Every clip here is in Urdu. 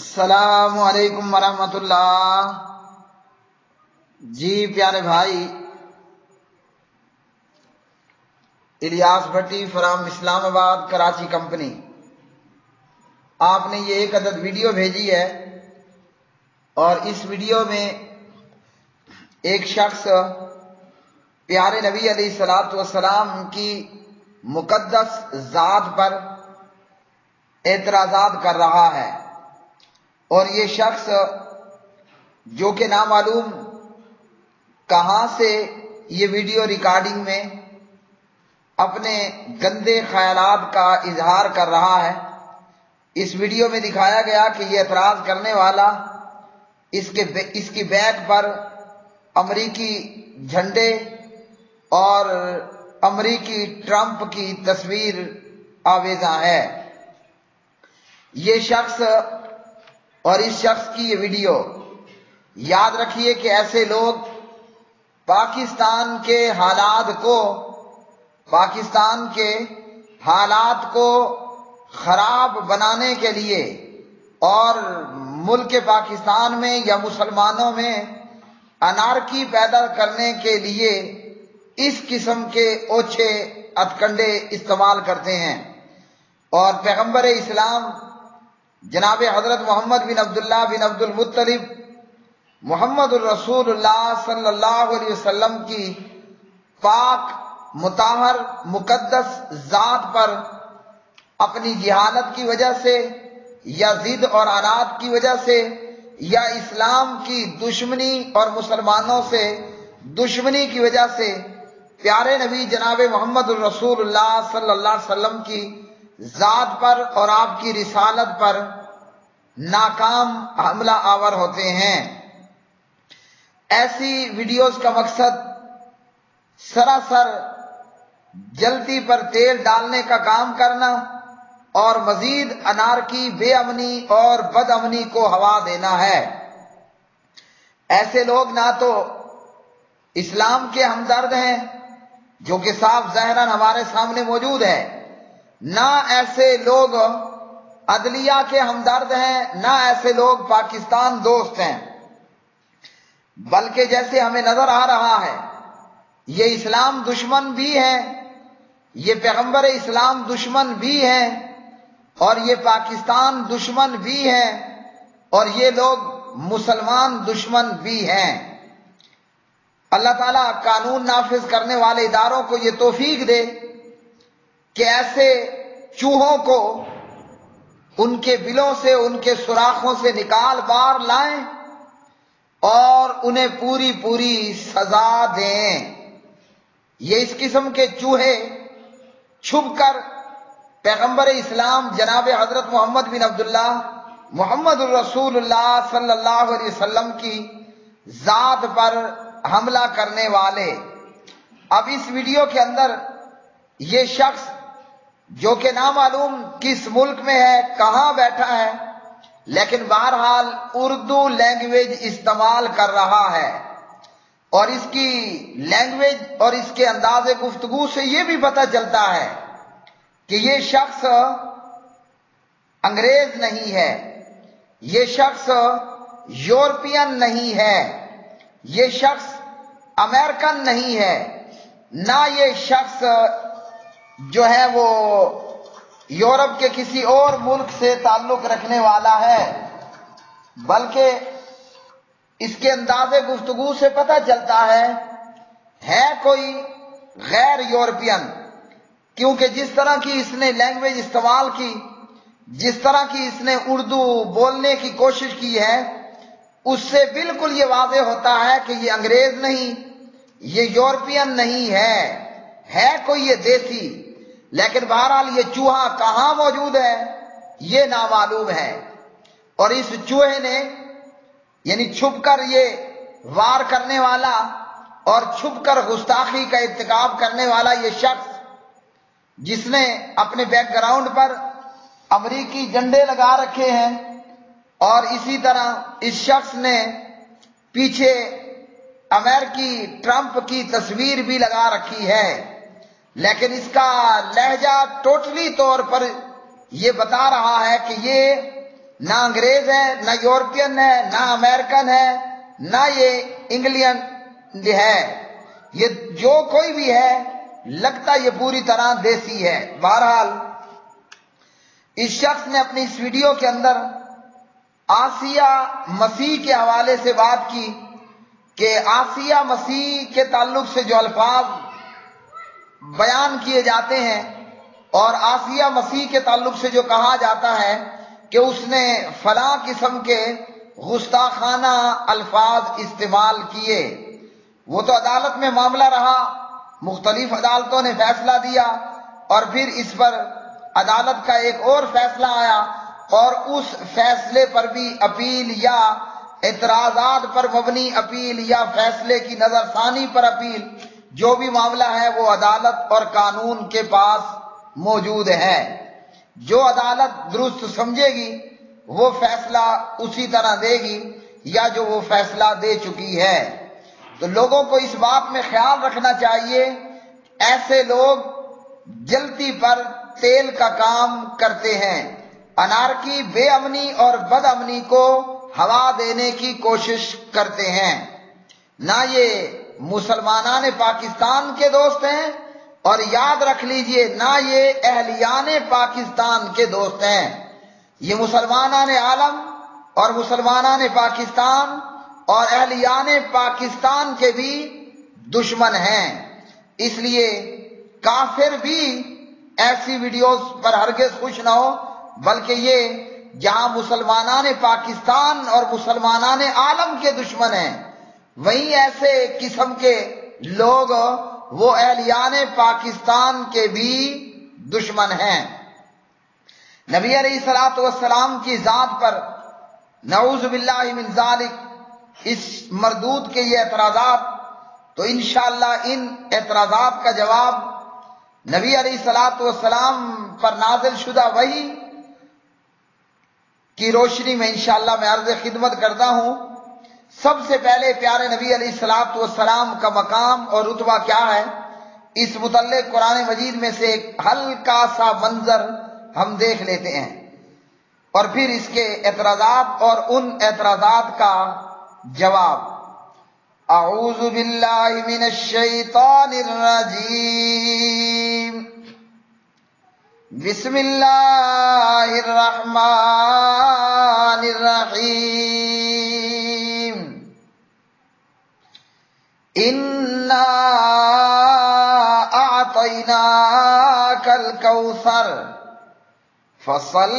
السلام علیکم ورحمۃ اللہ۔ جی پیارے بھائی، الیاس بھٹی فرام اسلام آباد کراچی کمپنی، آپ نے یہ ایک عدد ویڈیو بھیجی ہے اور اس ویڈیو میں ایک شخص پیارے نبی علیہ الصلوۃ والسلام کی مقدس ذات پر اعتراضات کر رہا ہے، اور یہ شخص جو کہ نامعلوم کہاں سے یہ ویڈیو ریکارڈنگ میں اپنے گندے خیالات کا اظہار کر رہا ہے۔ اس ویڈیو میں دکھایا گیا کہ یہ اعتراض کرنے والا اس کی بیک پر امریکی جھنڈے اور امریکی ٹرمپ کی تصویر آویزاں ہے۔ یہ شخص اور اس شخص کی یہ ویڈیو، یاد رکھیے کہ ایسے لوگ پاکستان کے حالات کو خراب بنانے کے لیے اور ملک پاکستان میں یا مسلمانوں میں انارکی پیدا کرنے کے لیے اس قسم کے اوچھے ہتھکنڈے استعمال کرتے ہیں، اور پیغمبر اسلام جناب حضرت محمد بن عبداللہ بن عبد المطلب محمد الرسول اللہ صلی اللہ علیہ وسلم کی پاک مطہر مقدس ذات پر اپنی جہالت کی وجہ سے یا ضد اور عناد کی وجہ سے یا اسلام کی دشمنی اور مسلمانوں سے دشمنی کی وجہ سے پیارے نبی جناب محمد الرسول اللہ صلی اللہ علیہ وسلم کی ذات پر اور آپ کی رسالت پر ناکام حملہ آور ہوتے ہیں۔ ایسی ویڈیوز کا مقصد سراسر جلتی پر تیل ڈالنے کا کام کرنا اور مزید انارکی، بے امنی اور بد امنی کو ہوا دینا ہے۔ ایسے لوگ نہ تو اسلام کے ہمدرد ہیں، جو کہ صاف ظاہراً ہمارے سامنے موجود ہے، نہ ایسے لوگ عدلیہ کے ہمدرد ہیں، نہ ایسے لوگ پاکستان دوست ہیں، بلکہ جیسے ہمیں نظر آ رہا ہے یہ اسلام دشمن بھی ہیں، یہ پیغمبر اسلام دشمن بھی ہیں، اور یہ پاکستان دشمن بھی ہیں، اور یہ لوگ مسلمان دشمن بھی ہیں۔ اللہ تعالیٰ قانون نافذ کرنے والے اداروں کو یہ توفیق دے کہ ایسے چوہوں کو ان کے بلوں سے، ان کے سوراخوں سے نکال باہر لائیں اور انہیں پوری پوری سزا دیں۔ یہ اس قسم کے چوہے چھپ کر پیغمبر اسلام جناب حضرت محمد بن عبداللہ محمد الرسول اللہ صلی اللہ علیہ وسلم کی ذات پر حملہ کرنے والے۔ اب اس ویڈیو کے اندر یہ شخص جو کہ نامعلوم کس ملک میں ہے، کہاں بیٹھا ہے، لیکن بہرحال اردو لینگویج استعمال کر رہا ہے، اور اس کی لینگویج اور اس کے انداز گفتگو سے یہ بھی پتہ چلتا ہے کہ یہ شخص انگریز نہیں ہے، یہ شخص یورپین نہیں ہے، یہ شخص امریکن نہیں ہے، نہ یہ شخص جو ہے وہ یورپ کے کسی اور ملک سے تعلق رکھنے والا ہے، بلکہ اس کے انداز گفتگو سے پتہ چلتا ہے کوئی غیر یورپین، کیونکہ جس طرح کی اس نے لینگویج استعمال کی، جس طرح کی اس نے اردو بولنے کی کوشش کی ہے، اس سے بالکل یہ واضح ہوتا ہے کہ یہ انگریز نہیں، یہ یورپین نہیں ہے کوئی یہ دیسی، لیکن بہرحال یہ چوہا کہاں موجود ہے یہ نامعلوم ہے، اور اس چوہے نے یعنی چھپ کر یہ وار کرنے والا اور چھپ کر گستاخی کا ارتکاب کرنے والا یہ شخص، جس نے اپنے بیک گراؤنڈ پر امریکی جھنڈے لگا رکھے ہیں، اور اسی طرح اس شخص نے پیچھے امریکی ٹرمپ کی تصویر بھی لگا رکھی ہے، لیکن اس کا لہجہ ٹوٹلی طور پر یہ بتا رہا ہے کہ یہ نہ انگریز ہے، نہ یورپین ہے، نہ امریکن ہے، نہ یہ انگلینڈ ہے، یہ جو کوئی بھی ہے لگتا یہ پوری طرح دیسی ہے۔ بہرحال اس شخص نے اپنی اس ویڈیو کے اندر آسیہ مسیح کے حوالے سے بات کی کہ آسیہ مسیح کے تعلق سے جو الفاظ بیان کیے جاتے ہیں اور آسیہ مسیح کے تعلق سے جو کہا جاتا ہے کہ اس نے فلاں قسم کے گستاخانہ الفاظ استعمال کیے، وہ تو عدالت میں معاملہ رہا، مختلف عدالتوں نے فیصلہ دیا اور پھر اس پر عدالت کا ایک اور فیصلہ آیا اور اس فیصلے پر بھی اپیل یا اعتراضات پر مبنی اپیل یا فیصلے کی نظر ثانی پر اپیل، جو بھی معاملہ ہے وہ عدالت اور قانون کے پاس موجود ہے۔ جو عدالت درست سمجھے گی وہ فیصلہ اسی طرح دے گی یا جو وہ فیصلہ دے چکی ہے۔ تو لوگوں کو اس بات میں خیال رکھنا چاہیے، ایسے لوگ جلتی پر تیل کا کام کرتے ہیں، انارکی، بے امنی اور بد امنی کو ہوا دینے کی کوشش کرتے ہیں۔ نہ یہ مسلمانان پاکستان کے دوست ہیں اور یاد رکھ لیجئے نہ یہ اہلیان پاکستان کے دوست ہیں، یہ مسلمانان عالم اور مسلمانان پاکستان اور اہلیان پاکستان کے بھی دشمن ہیں۔ اس لیے کافر بھی ایسی ویڈیوز پر ہرگز خوش نہ ہو، بلکہ یہ جہاں مسلمانان پاکستان اور مسلمانان عالم کے دشمن ہیں، وہیں ایسے قسم کے لوگ وہ اہلیان پاکستان کے بھی دشمن ہیں۔ نبی علیہ الصلوۃ والسلام کی ذات پر نعوذ باللہ من ذالک اس مردود کے یہ اعتراضات، تو انشاءاللہ ان اعتراضات کا جواب نبی علیہ الصلوۃ والسلام پر نازل شدہ وحی کی روشنی میں انشاءاللہ میں عرض خدمت کرتا ہوں۔ سب سے پہلے پیارے نبی علیہ الصلوۃ والسلام کا مقام اور رتبہ کیا ہے، اس متعلق قرآن مجید میں سے ایک ہلکا سا منظر ہم دیکھ لیتے ہیں اور پھر اس کے اعتراضات اور ان اعتراضات کا جواب۔ اعوذ باللہ من الشیطان الرجیم، بسم اللہ الرحمن الرحیم، انا اعطیناک الکوثر فصل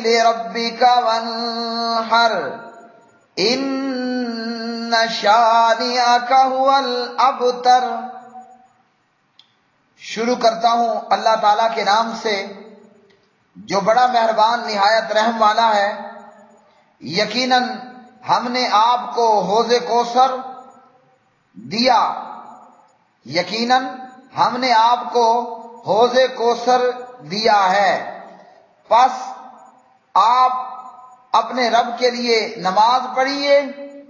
لربک وانحر ان شانئک هو الابتر۔ شروع کرتا ہوں اللہ تعالیٰ کے نام سے جو بڑا مہربان نہایت رحم والا ہے۔ یقیناً ہم نے آپ کو حوض کوثر دیا، یقیناً ہم نے آپ کو حوض کوثر دیا ہے، پس آپ اپنے رب کے لیے نماز پڑھیے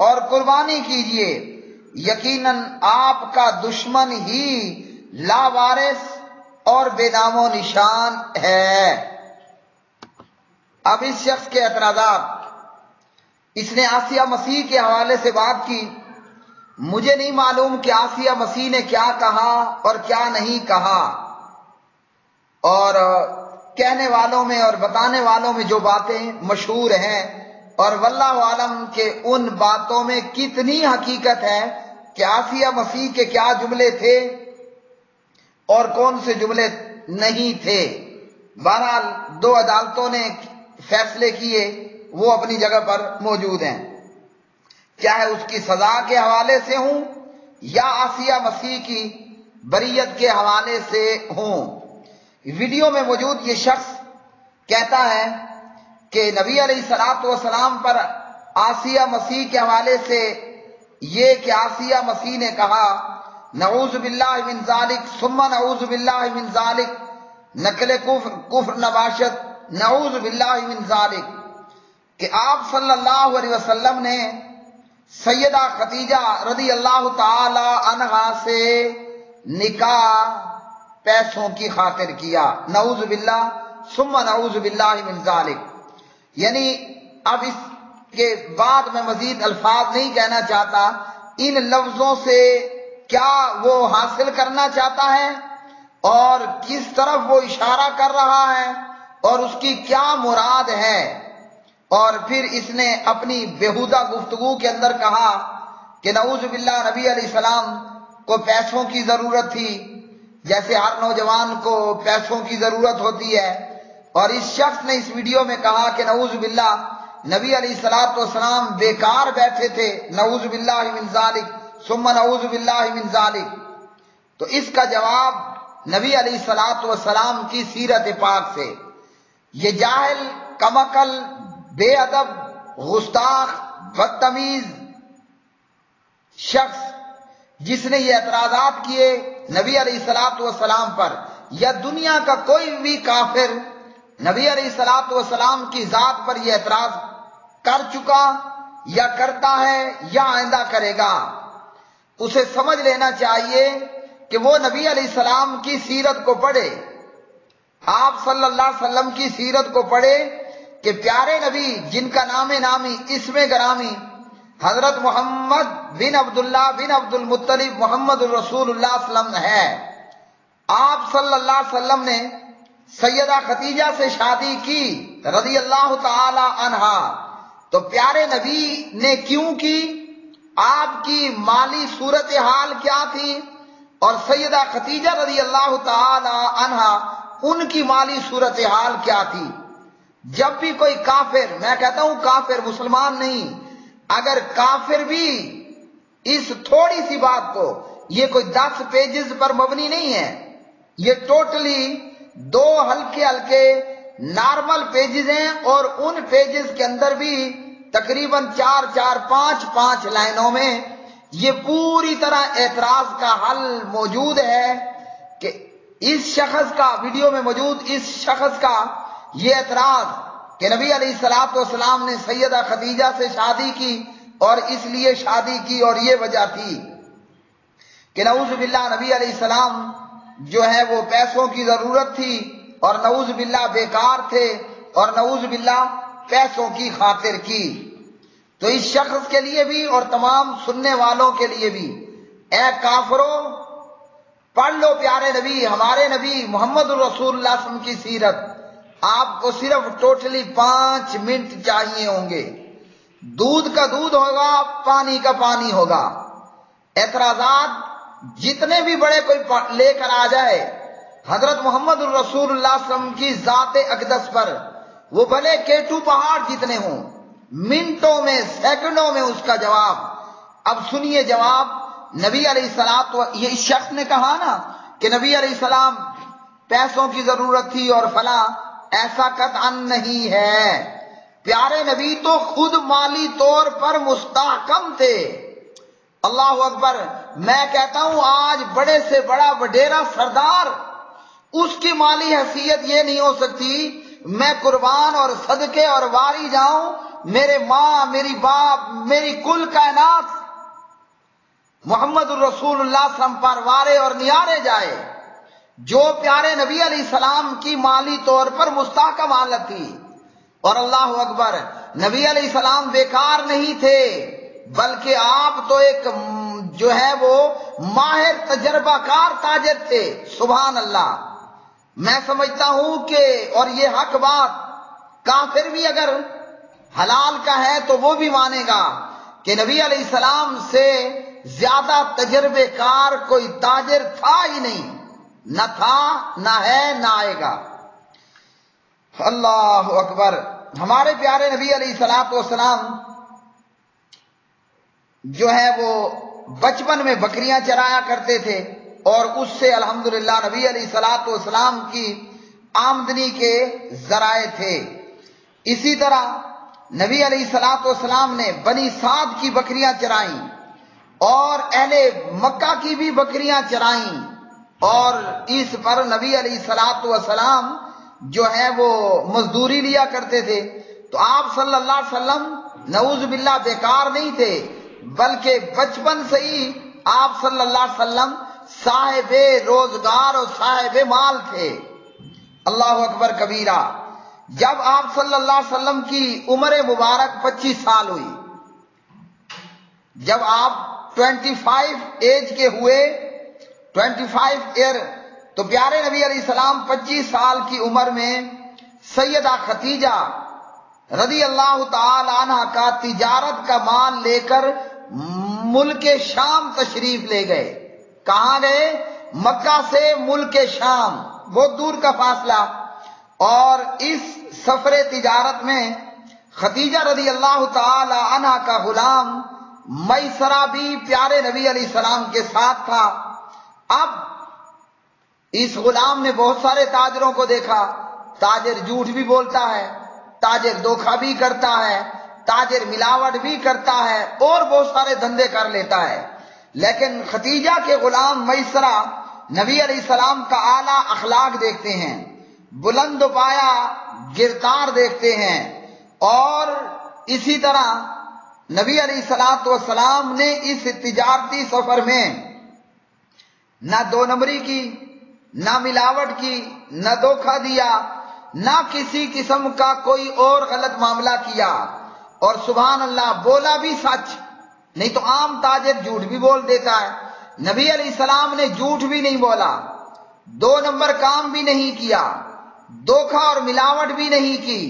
اور قربانی کیجیے، یقیناً آپ کا دشمن ہی لاوارث اور بے نام و نشان ہے۔ اب اس شخص کے اعتراضات، اس نے آسیہ مسیح کے حوالے سے بات کی۔ مجھے نہیں معلوم کہ آسیہ مسیح نے کیا کہا اور کیا نہیں کہا، اور کہنے والوں میں اور بتانے والوں میں جو باتیں مشہور ہیں اور واللہ عالم کہ ان باتوں میں کتنی حقیقت ہے کہ آسیہ مسیح کے کیا جملے تھے اور کون سے جملے نہیں تھے۔ بہرحال دو عدالتوں نے فیصلے کیے، وہ اپنی جگہ پر موجود ہیں، چاہے اس کی سزا کے حوالے سے ہوں یا آسیہ مسیح کی بریت کے حوالے سے ہوں۔ ویڈیو میں موجود یہ شخص کہتا ہے کہ نبی علیہ الصلوۃ والسلام پر آسیہ مسیح کے حوالے سے یہ کہ آسیہ مسیح نے کہا نعوذ باللہ من ذالک ثم نعوذ باللہ من ذالک، نقل کفر نباشت، نعوذ باللہ من ذالک، کہ آپ صلی اللہ علیہ وسلم نے سیدہ خدیجہ رضی اللہ تعالی عنہا سے نکاح پیسوں کی خاطر کیا، نعوذ باللہ ثم نعوذ باللہ من ذالک۔ یعنی اب اس کے بعد میں مزید الفاظ نہیں کہنا چاہتا، ان لفظوں سے کیا وہ حاصل کرنا چاہتا ہے اور کس طرف وہ اشارہ کر رہا ہے اور اس کی کیا مراد ہے۔ اور پھر اس نے اپنی بیہودہ گفتگو کے اندر کہا کہ نعوذ باللہ نبی علیہ السلام کو پیسوں کی ضرورت تھی، جیسے ہر نوجوان کو پیسوں کی ضرورت ہوتی ہے، اور اس شخص نے اس ویڈیو میں کہا کہ نعوذ باللہ نبی علیہ الصلوۃ والسلام بیکار بیٹھے تھے، نعوذ باللہ من ذالک ثم نعوذ باللہ من ذالک۔ تو اس کا جواب نبی علیہ الصلوۃ والسلام کی سیرت پاک سے۔ یہ جاہل، کمعقل، بے ادب، گستاخ، بدتمیز شخص جس نے یہ اعتراضات کیے نبی علیہ الصلوۃ والسلام پر، یا دنیا کا کوئی بھی کافر نبی علیہ الصلوۃ والسلام کی ذات پر یہ اعتراض کر چکا یا کرتا ہے یا آئندہ کرے گا، اسے سمجھ لینا چاہیے کہ وہ نبی علیہ السلام کی سیرت کو پڑھے، آپ صلی اللہ علیہ وسلم کی سیرت کو پڑھے کہ پیارے نبی جن کا نام نامی اسم گرامی حضرت محمد بن عبداللہ بن عبد المطلب محمد الرسول اللہ صلی اللہ علیہ وسلم ہے، آپ صلی اللہ علیہ وسلم نے سیدہ خدیجہ سے شادی کی رضی اللہ تعالی عنہا، تو پیارے نبی نے کیوں کی، آپ کی مالی صورتحال کیا تھی، اور سیدہ خدیجہ رضی اللہ تعالی عنہا ان کی مالی صورتحال کیا تھی۔ جب بھی کوئی کافر، میں کہتا ہوں کافر، مسلمان نہیں، اگر کافر بھی اس تھوڑی سی بات کو، یہ کوئی 10 پیجز پر مبنی نہیں ہے، یہ ٹوٹلی 2 ہلکے ہلکے نارمل پیجز ہیں، اور ان پیجز کے اندر بھی تقریباً 4-4 5 لائنوں میں یہ پوری طرح اعتراض کا حل موجود ہے کہ اس شخص کا، ویڈیو میں موجود اس شخص کا یہ اعتراض کہ نبی علیہ الصلوۃ والسلام نے سیدہ خدیجہ سے شادی کی اور اس لیے شادی کی، اور یہ وجہ تھی کہ نعوذ باللہ نبی علیہ السلام جو ہے وہ پیسوں کی ضرورت تھی، اور نعوذ باللہ بیکار تھے، اور نعوذ باللہ پیسوں کی خاطر کی۔ تو اس شخص کے لیے بھی اور تمام سننے والوں کے لیے بھی، اے کافرو، پڑھ لو پیارے نبی، ہمارے نبی محمد الرسول اللہ صلی اللہ علیہ وسلم کی سیرت، آپ کو صرف ٹوٹلی 5 منٹ چاہیے ہوں گے، دودھ کا دودھ ہوگا، پانی کا پانی ہوگا۔ اعتراضات جتنے بھی بڑے کوئی لے کر آ جائے حضرت محمد الرسول اللہ صلی اللہ علیہ وسلم کی ذات اقدس پر، وہ بھلے K2 پہاڑ جتنے ہوں، منٹوں میں، سیکنڈوں میں اس کا جواب۔ اب سنیے جواب نبی علیہ السلام، یہ اس شخص نے کہا نا کہ نبی علیہ السلام پیسوں کی ضرورت تھی اور فلاں، ایسا قطعا نہیں ہے، پیارے نبی تو خود مالی طور پر مستحکم تھے۔ اللہ اکبر، میں کہتا ہوں آج بڑے سے بڑا وڈیرا سردار، اس کی مالی حیثیت یہ نہیں ہو سکتی میں قربان اور صدقے اور واری جاؤں، میرے ماں، میری باپ، میری کل کائنات محمد الرسول اللہ صلی اللہ علیہ وسلم پر وارے اور نیارے جائے، جو پیارے نبی علیہ السلام کی مالی طور پر مستحکم حالت تھی۔ اور اللہ اکبر، نبی علیہ السلام بیکار نہیں تھے، بلکہ آپ تو ایک جو ہے وہ ماہر تجربہ کار تاجر تھے، سبحان اللہ۔ میں سمجھتا ہوں کہ، اور یہ حق بات، کافر بھی اگر حلال کا ہے تو وہ بھی مانے گا کہ نبی علیہ السلام سے زیادہ تجربے کار کوئی تاجر تھا ہی نہیں، نہ تھا، نہ ہے، نہ آئے گا۔ اللہ اکبر۔ ہمارے پیارے نبی علیہ الصلوۃ والسلام جو ہے وہ بچپن میں بکریاں چرایا کرتے تھے، اور اس سے الحمدللہ نبی علیہ الصلوۃ والسلام کی آمدنی کے ذرائع تھے۔ اسی طرح نبی علیہ الصلوۃ والسلام نے بنی سعد کی بکریاں چرائیں، اور اہل مکہ کی بھی بکریاں چرائیں، اور اس پر نبی علیہ الصلوۃ والسلام جو ہے وہ مزدوری لیا کرتے تھے۔ تو آپ صلی اللہ علیہ وسلم نعوذ باللہ بیکار نہیں تھے، بلکہ بچپن سے ہی آپ صلی اللہ علیہ وسلم صاحب روزگار اور صاحب مال تھے۔ اللہ اکبر کبیرہ۔ جب آپ صلی اللہ علیہ وسلم کی عمر مبارک 25 سال ہوئی، جب آپ 25 ایج کے ہوئے، 25 ایئر، تو پیارے نبی علیہ السلام 25 سال کی عمر میں سیدہ خدیجہ رضی اللہ تعالی عنہ کا تجارت کا مال لے کر ملک شام تشریف لے گئے۔ کہاں گئے؟ مکہ سے ملک شام، بہت دور کا فاصلہ۔ اور اس سفر تجارت میں خدیجہ رضی اللہ تعالی عنہ کا غلام میسرہ بھی پیارے نبی علیہ السلام کے ساتھ تھا۔ اب اس غلام نے بہت سارے تاجروں کو دیکھا، تاجر جھوٹ بھی بولتا ہے، تاجر دھوکہ بھی کرتا ہے، تاجر ملاوٹ بھی کرتا ہے، اور بہت سارے دھندے کر لیتا ہے، لیکن خدیجہ کے غلام میسرہ نبی علیہ السلام کا اعلیٰ اخلاق دیکھتے ہیں، بلند و پایا گرتار دیکھتے ہیں، اور اسی طرح نبی علیہ السلام نے اس تجارتی سفر میں نہ دو نمبری کی، نہ ملاوٹ کی، نہ دھوکہ دیا، نہ کسی قسم کا کوئی اور غلط معاملہ کیا، اور سبحان اللہ بولا بھی سچ، نہیں تو عام تاجر جھوٹ بھی بول دیتا ہے۔ نبی علیہ السلام نے جھوٹ بھی نہیں بولا، دو نمبر کام بھی نہیں کیا، دھوکہ اور ملاوٹ بھی نہیں کی،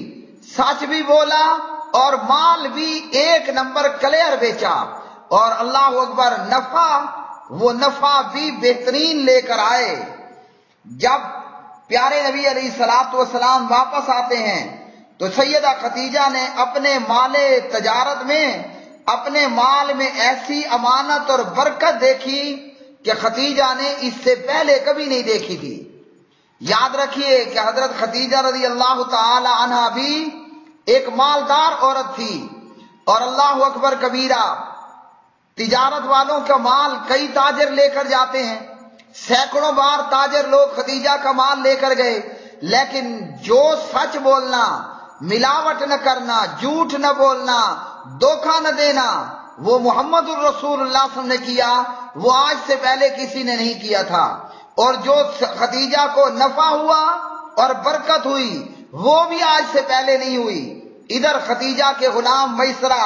سچ بھی بولا، اور مال بھی ایک نمبر کلیئر بیچا، اور اللہ اکبر وہ نفع بھی بہترین لے کر آئے۔ جب پیارے نبی علیہ السلام واپس آتے ہیں تو سیدہ خدیجہ نے اپنے مال تجارت میں، اپنے مال میں ایسی امانت اور برکت دیکھی کہ خدیجہ نے اس سے پہلے کبھی نہیں دیکھی تھی۔ یاد رکھیے کہ حضرت خدیجہ رضی اللہ تعالی عنہ بھی ایک مالدار عورت تھی، اور اللہ اکبر کبیرہ، تجارت والوں کا مال کئی تاجر لے کر جاتے ہیں، سینکڑوں بار تاجر لوگ خدیجہ کا مال لے کر گئے، لیکن جو سچ بولنا، ملاوٹ نہ کرنا، جھوٹ نہ بولنا، دھوکہ نہ دینا، وہ محمد الرسول اللہ صلی اللہ علیہ وسلم نے کیا، وہ آج سے پہلے کسی نے نہیں کیا تھا۔ اور جو خدیجہ کو نفع ہوا اور برکت ہوئی، وہ بھی آج سے پہلے نہیں ہوئی۔ ادھر خدیجہ کے غلام میسرہ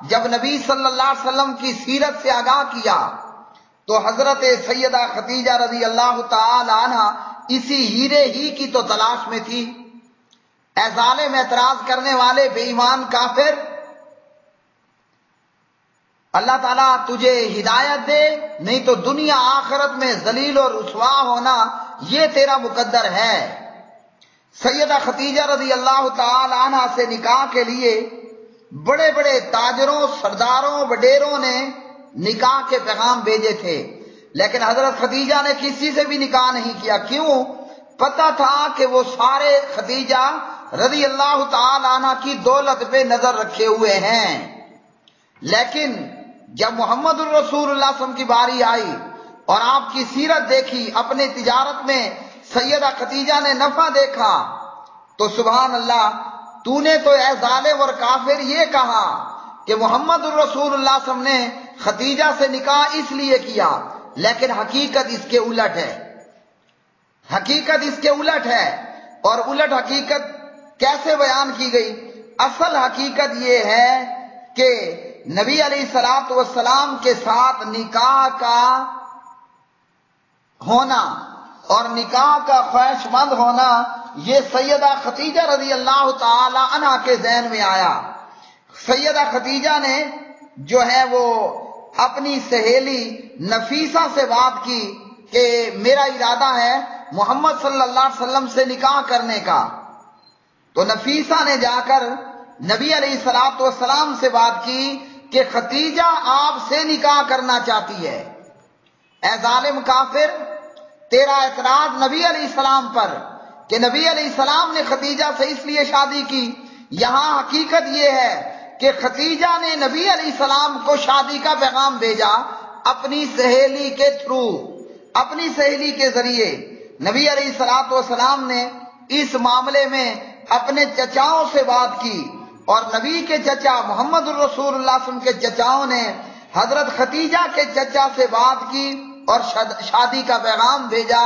جب نبی صلی اللہ علیہ وسلم کی سیرت سے آگاہ کیا تو حضرت سیدہ خدیجہ رضی اللہ تعالی عنہ اسی ہیرے ہی کی تو تلاش میں تھی۔ اے ظالم، اعتراض کرنے والے بے ایمان کافر، اللہ تعالیٰ تجھے ہدایت دے، نہیں تو دنیا آخرت میں ذلیل اور رسوا ہونا یہ تیرا مقدر ہے۔ سیدہ خدیجہ رضی اللہ تعالی عنہ سے نکاح کے لیے بڑے بڑے تاجروں، سرداروں، وڈیروں نے نکاح کے پیغام بھیجے تھے، لیکن حضرت خدیجہ نے کسی سے بھی نکاح نہیں کیا۔ کیوں؟ پتہ تھا کہ وہ سارے خدیجہ رضی اللہ تعالی عنہ کی دولت پہ نظر رکھے ہوئے ہیں۔ لیکن جب محمد الرسول اللہ صلی اللہ علیہ وسلم کی باری آئی اور آپ کی سیرت دیکھی، اپنے تجارت میں سیدہ خدیجہ نے نفع دیکھا، تو سبحان اللہ، تو نے تو اے ظالم اور کافر یہ کہا کہ محمد الرسول اللہ صلی اللہ علیہ وسلم نے خدیجہ سے نکاح اس لیے کیا، لیکن حقیقت اس کے الٹ ہے۔ حقیقت اس کے الٹ ہے، اور الٹ حقیقت کیسے بیان کی گئی؟ اصل حقیقت یہ ہے کہ نبی علیہ الصلوۃ والسلام کے ساتھ نکاح کا ہونا اور نکاح کا خواہش مند ہونا یہ سیدہ خدیجہ رضی اللہ تعالی عنہ کے ذہن میں آیا۔ سیدہ خدیجہ نے جو ہے وہ اپنی سہیلی نفیسہ سے بات کی کہ میرا ارادہ ہے محمد صلی اللہ علیہ وسلم سے نکاح کرنے کا، تو نفیسہ نے جا کر نبی علیہ الصلوۃ والسلام سے بات کی کہ خدیجہ آپ سے نکاح کرنا چاہتی ہے۔ اے ظالم کافر، تیرا اعتراض نبی علیہ السلام پر کہ نبی علیہ السلام نے خدیجہ سے اس لیے شادی کی، یہاں حقیقت یہ ہے کہ خدیجہ نے نبی علیہ السلام کو شادی کا پیغام بھیجا اپنی سہیلی کے تھرو، اپنی سہیلی کے ذریعے۔ نبی علیہ الصلوۃ والسلام نے اس معاملے میں اپنے چچاؤں سے بات کی، اور نبی کے چچا محمد الرسول اللہ صلی اللہ علیہ وسلم کے چچاؤں نے حضرت خدیجہ کے چچا سے بات کی اور شادی کا پیغام بھیجا۔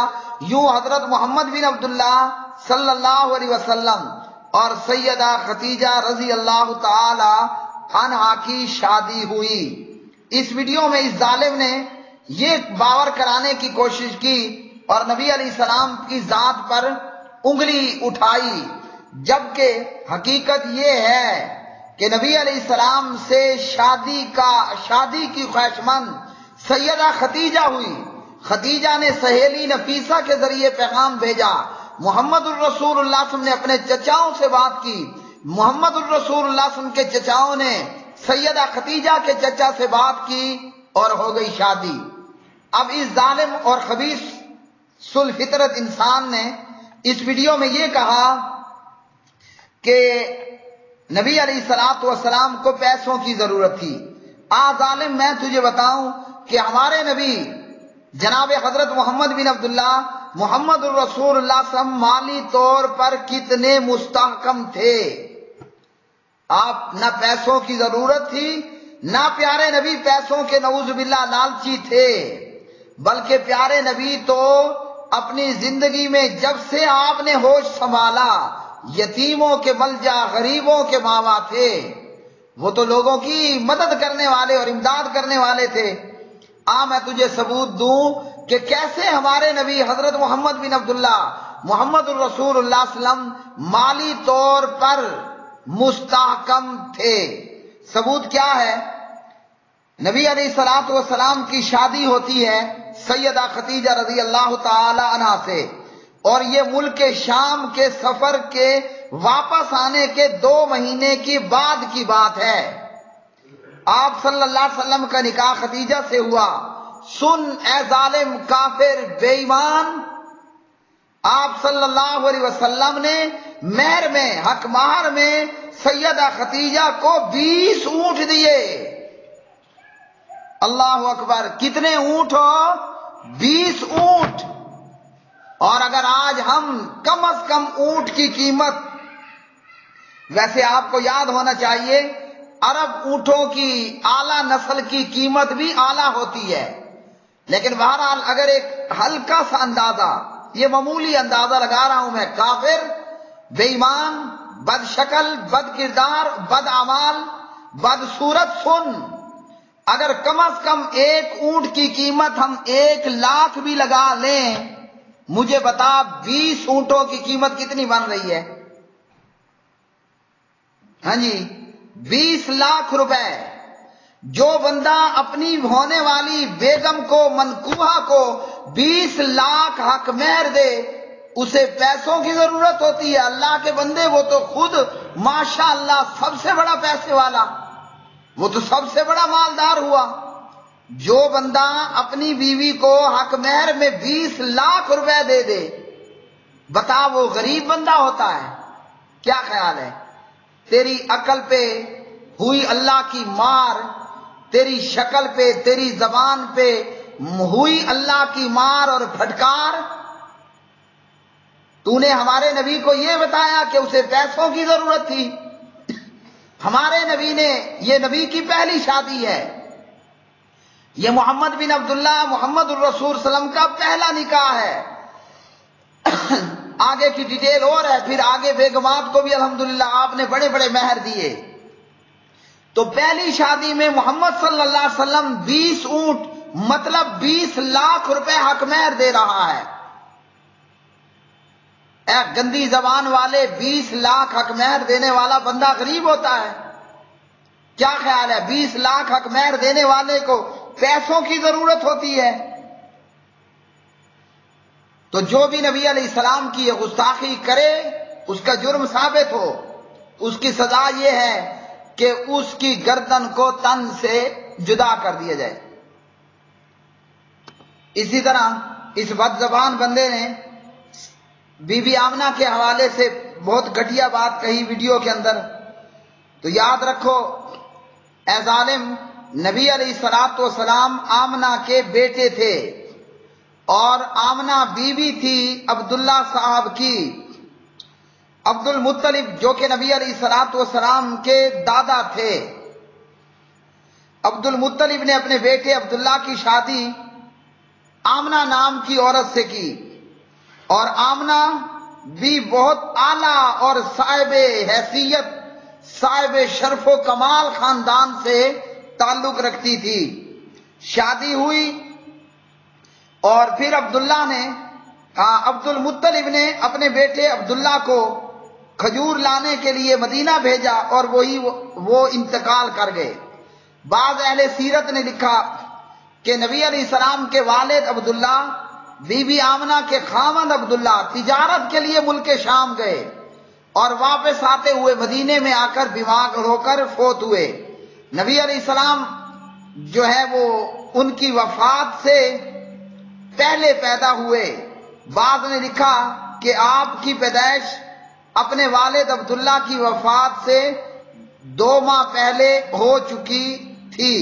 یوں حضرت محمد بن عبداللہ صلی اللہ علیہ وسلم اور سیدہ خدیجہ رضی اللہ تعالی عنہا کی شادی ہوئی۔ اس ویڈیو میں اس ظالم نے یہ باور کرانے کی کوشش کی اور نبی علیہ السلام کی ذات پر انگلی اٹھائی، جبکہ حقیقت یہ ہے کہ نبی علیہ السلام سے شادی کی خواہشمند سیدہ خدیجہ ہوئی۔ خدیجہ نے سہیلی نفیسہ کے ذریعے پیغام بھیجا، محمد الرسول اللہ صلی اللہ علیہ وسلم نے اپنے چچاؤں سے بات کی، محمد الرسول اللہ صلی اللہ علیہ وسلم کے چچاؤں نے سیدہ خدیجہ کے چچا سے بات کی اور ہو گئی شادی۔ اب اس ظالم اور خبیث الفطرت انسان نے اس ویڈیو میں یہ کہا کہ نبی علیہ الصلوۃ والسلام کو پیسوں کی ضرورت تھی۔ ظالم، میں تجھے بتاؤں کہ ہمارے نبی جناب حضرت محمد بن عبداللہ محمد الرسول اللہ صلی اللہ علیہ وسلم مالی طور پر کتنے مستحکم تھے۔ آپ نہ پیسوں کی ضرورت تھی، نہ پیارے نبی پیسوں کے نعوذ باللہ لالچی تھے، بلکہ پیارے نبی تو اپنی زندگی میں جب سے آپ نے ہوش سنبھالا یتیموں کے ملجا، غریبوں کے ماوا تھے۔ وہ تو لوگوں کی مدد کرنے والے اور امداد کرنے والے تھے۔ میں تجھے ثبوت دوں کہ کیسے ہمارے نبی حضرت محمد بن عبداللہ محمد الرسول اللہ صلی اللہ علیہ وسلم مالی طور پر مستحکم تھے۔ ثبوت کیا ہے؟ نبی علیہ الصلوۃ والسلام کی شادی ہوتی ہے سیدہ خدیجہ رضی اللہ تعالی عنہا سے، اور یہ ملک شام کے سفر کے واپس آنے کے 2 مہینے کی بعد کی بات ہے۔ آپ صلی اللہ علیہ وسلم کا نکاح خدیجہ سے ہوا۔ سن اے ظالم، کافر، بے ایمان، آپ صلی اللہ علیہ وسلم نے مہر میں، حق مہر میں سیدہ خدیجہ کو 20 اونٹ دیے۔ اللہ اکبر! کتنے اونٹ ہو؟ 20 اونٹ۔ اور اگر آج ہم کم از کم اونٹ کی قیمت، ویسے آپ کو یاد ہونا چاہیے عرب اونٹوں کی اعلیٰ نسل کی قیمت بھی اعلیٰ ہوتی ہے، لیکن بہرحال اگر ایک ہلکا سا اندازہ، یہ معمولی اندازہ لگا رہا ہوں میں، کافر، بے ایمان، بد شکل، بد کردار، بد اعمال، بد صورت، سن، اگر کم از کم ایک اونٹ کی قیمت ہم 1 لاکھ بھی لگا لیں، مجھے بتا 20 اونٹوں کی قیمت کتنی بن رہی ہے؟ ہاں جی، 20 لاکھ روپے۔ جو بندہ اپنی ہونے والی بیگم کو، منکوحہ کو 20 لاکھ حق مہر دے، اسے پیسوں کی ضرورت ہوتی ہے؟ اللہ کے بندے، وہ تو خود ماشاءاللہ سب سے بڑا پیسے والا، وہ تو سب سے بڑا مالدار ہوا۔ جو بندہ اپنی بیوی کو حق مہر میں 20 لاکھ روپے دے دے، بتا وہ غریب بندہ ہوتا ہے؟ کیا خیال ہے؟ تیری عقل پہ ہوئی اللہ کی مار، تیری شکل پہ، تیری زبان پہ ہوئی اللہ کی مار اور پھٹکار۔ تو نے ہمارے نبی کو یہ بتایا کہ اسے پیسوں کی ضرورت تھی؟ ہمارے نبی نے، یہ نبی کی پہلی شادی ہے، یہ محمد بن عبداللہ محمد الرسول صلی اللہ علیہ وسلم کا پہلا نکاح ہے۔ آگے کی ڈیٹیل اور ہے، پھر آگے بیگمات کو بھی الحمدللہ آپ نے بڑے بڑے مہر دیے۔ تو پہلی شادی میں محمد صلی اللہ علیہ وسلم 20 اونٹ مطلب 20 لاکھ روپے حق مہر دے رہا ہے۔ ایک گندی زبان والے، 20 لاکھ حق مہر دینے والا بندہ غریب ہوتا ہے؟ کیا خیال ہے؟ 20 لاکھ حق مہر دینے والے کو پیسوں کی ضرورت ہوتی ہے؟ تو جو بھی نبی علیہ السلام کی یہ گستاخی کرے، اس کا جرم ثابت ہو، اس کی سزا یہ ہے کہ اس کی گردن کو تن سے جدا کر دیا جائے۔ اسی طرح اس بد زبان بندے نے بی بی آمنہ کے حوالے سے بہت گھٹیا بات کہی ویڈیو کے اندر۔ تو یاد رکھو اے ظالم، نبی علیہ الصلوۃ والسلام آمنہ کے بیٹے تھے، اور آمنہ بیوی تھی عبداللہ صاحب کی۔ عبد المطلب جو کہ نبی علیہ الصلوۃ والسلام کے دادا تھے، عبد المطلب نے اپنے بیٹے عبداللہ کی شادی آمنہ نام کی عورت سے کی، اور آمنہ بھی بہت اعلیٰ اور صاحب حیثیت، صاحب شرف و کمال خاندان سے تعلق رکھتی تھی۔ شادی ہوئی اور پھر عبد المطلب نے اپنے بیٹے عبداللہ کو کھجور لانے کے لیے مدینہ بھیجا اور وہ انتقال کر گئے۔ بعض اہل سیرت نے لکھا کہ نبی علیہ السلام کے والد عبداللہ بی بی آمنہ کے خاوند عبداللہ تجارت کے لیے ملک شام گئے اور واپس آتے ہوئے مدینے میں آ کر بیمار ہو کر فوت ہوئے۔ نبی علیہ السلام جو ہے وہ ان کی وفات سے پہلے پیدا ہوئے۔ بعض نے لکھا کہ آپ کی پیدائش اپنے والد عبداللہ کی وفات سے 2 ماہ پہلے ہو چکی تھی،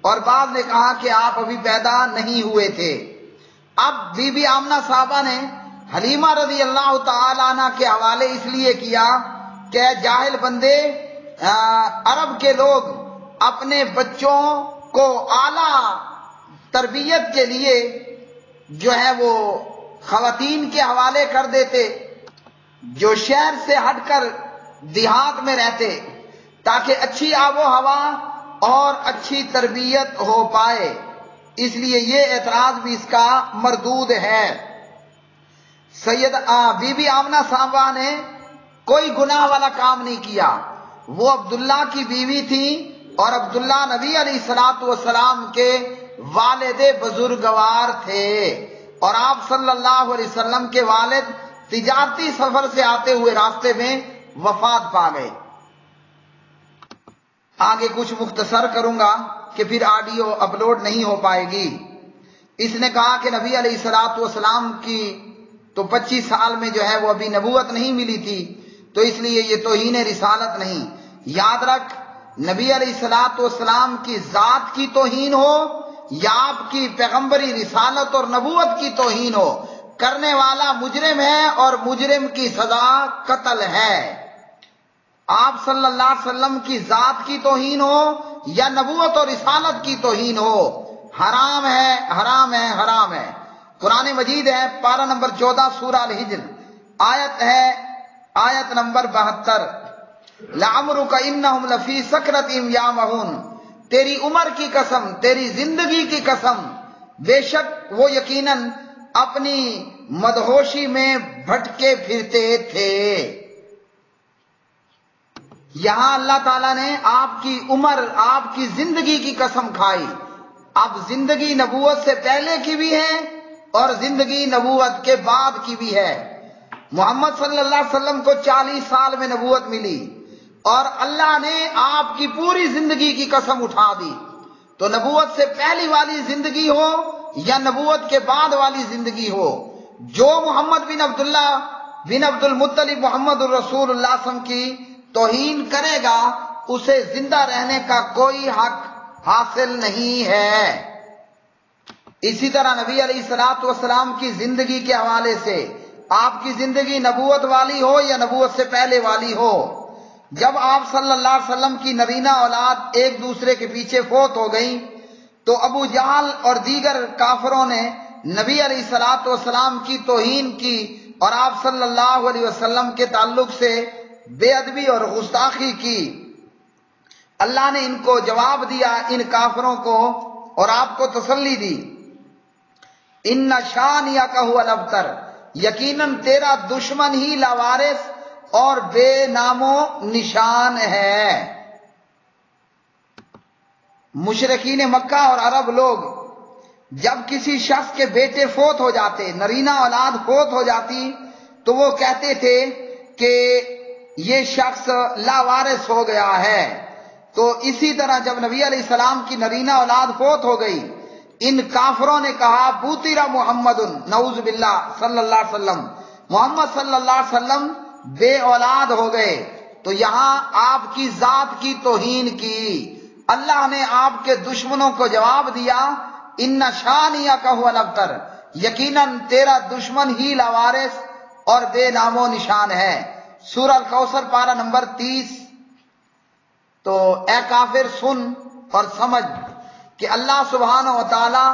اور بعض نے کہا کہ آپ ابھی پیدا نہیں ہوئے تھے۔ اب بی بی آمنہ صاحبہ نے حلیمہ رضی اللہ تعالی عنہ کے حوالے اس لیے کیا کہ جاہل بندے، عرب کے لوگ اپنے بچوں کو اعلیٰ تربیت کے لیے جو ہے وہ خواتین کے حوالے کر دیتے جو شہر سے ہٹ کر دیہات میں رہتے، تاکہ اچھی آب و ہوا اور اچھی تربیت ہو پائے۔ اس لیے یہ اعتراض بھی اس کا مردود ہے۔ بی بی آمنہ صاحبہ نے کوئی گناہ والا کام نہیں کیا۔ وہ عبداللہ کی بیوی تھی اور عبداللہ نبی علیہ الصلوۃ والسلام کے والد بزرگوار تھے، اور آپ صلی اللہ علیہ وسلم کے والد تجارتی سفر سے آتے ہوئے راستے میں وفات پا گئے۔ آگے کچھ مختصر کروں گا کہ پھر آڈیو اپلوڈ نہیں ہو پائے گی۔ اس نے کہا کہ نبی علیہ الصلوۃ والسلام کی تو 25 سال میں جو ہے وہ ابھی نبوت نہیں ملی تھی، تو اس لیے یہ توہین رسالت نہیں۔ یاد رکھ، نبی علیہ الصلوۃ والسلام کی ذات کی توہین ہو یا آپ کی پیغمبری رسالت اور نبوت کی توہین ہو، کرنے والا مجرم ہے اور مجرم کی سزا قتل ہے۔ آپ صلی اللہ علیہ وسلم کی ذات کی توہین ہو یا نبوت اور رسالت کی توہین ہو، حرام ہے، حرام ہے، حرام ہے۔ قرآن مجید ہے، پارہ نمبر 14 سورہ الحجر، آیت نمبر 72، لعمرک انہم لفی سکرتہم یعمہون، تیری عمر کی قسم، تیری زندگی کی قسم، بے شک وہ یقیناً اپنی مدہوشی میں بھٹکے پھرتے تھے۔ یہاں اللہ تعالیٰ نے آپ کی عمر، آپ کی زندگی کی قسم کھائی۔ اب زندگی نبوت سے پہلے کی بھی ہے اور زندگی نبوت کے بعد کی بھی ہے۔ محمد صلی اللہ علیہ وسلم کو 40 سال میں نبوت ملی اور اللہ نے آپ کی پوری زندگی کی قسم اٹھا دی، تو نبوت سے پہلی والی زندگی ہو یا نبوت کے بعد والی زندگی ہو، جو محمد بن عبداللہ بن عبد المطلب محمد الرسول اللہ صلی اللہ علیہ وسلم کی توہین کرے گا، اسے زندہ رہنے کا کوئی حق حاصل نہیں ہے۔ اسی طرح نبی علیہ الصلوۃ والسلام کی زندگی کے حوالے سے، آپ کی زندگی نبوت والی ہو یا نبوت سے پہلے والی ہو، جب آپ صلی اللہ علیہ وسلم کی نرینہ اولاد ایک دوسرے کے پیچھے فوت ہو گئی تو ابو جہل اور دیگر کافروں نے نبی علیہ الصلوۃ والسلام کی توہین کی اور آپ صلی اللہ علیہ وسلم کے تعلق سے بے ادبی اور گستاخی کی۔ اللہ نے ان کو جواب دیا، ان کافروں کو، اور آپ کو تسلی دی، ان شانئک ھو الابتر، یقیناً تیرا دشمن ہی لاوارث اور بے نام و نشان ہے۔ مشرکین مکہ اور عرب لوگ جب کسی شخص کے بیٹے فوت ہو جاتے، نرینہ اولاد فوت ہو جاتی، تو وہ کہتے تھے کہ یہ شخص لاوارث ہو گیا ہے۔ تو اسی طرح جب نبی علیہ السلام کی نرینہ اولاد فوت ہو گئی، ان کافروں نے کہا بوتیرا محمد، نعوذ باللہ، صلی اللہ علیہ وسلم، محمد صلی اللہ علیہ وسلم بے اولاد ہو گئے۔ تو یہاں آپ کی ذات کی توہین کی۔ اللہ نے آپ کے دشمنوں کو جواب دیا، ان شانئک ھو الابتر، یقیناً تیرا دشمن ہی لاوارث اور بے نام و نشان ہے۔ سورہ الکوثر پارہ نمبر 30۔ تو اے کافر، سن اور سمجھ کہ اللہ سبحانہ و تعالی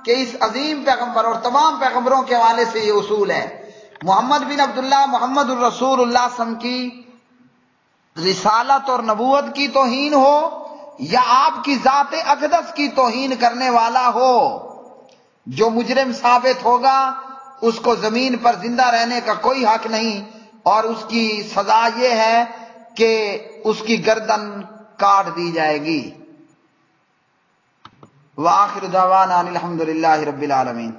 کے اس عظیم پیغمبر اور تمام پیغمبروں کے حوالے سے یہ اصول ہے، محمد بن عبداللہ محمد الرسول اللہ صلی اللہ علیہ وسلم کی رسالت اور نبوت کی توہین ہو یا آپ کی ذات اقدس کی توہین کرنے والا ہو، جو مجرم ثابت ہوگا اس کو زمین پر زندہ رہنے کا کوئی حق نہیں، اور اس کی سزا یہ ہے کہ اس کی گردن کاٹ دی جائے گی۔ وآخر دعوانا الحمدللہ رب العالمین۔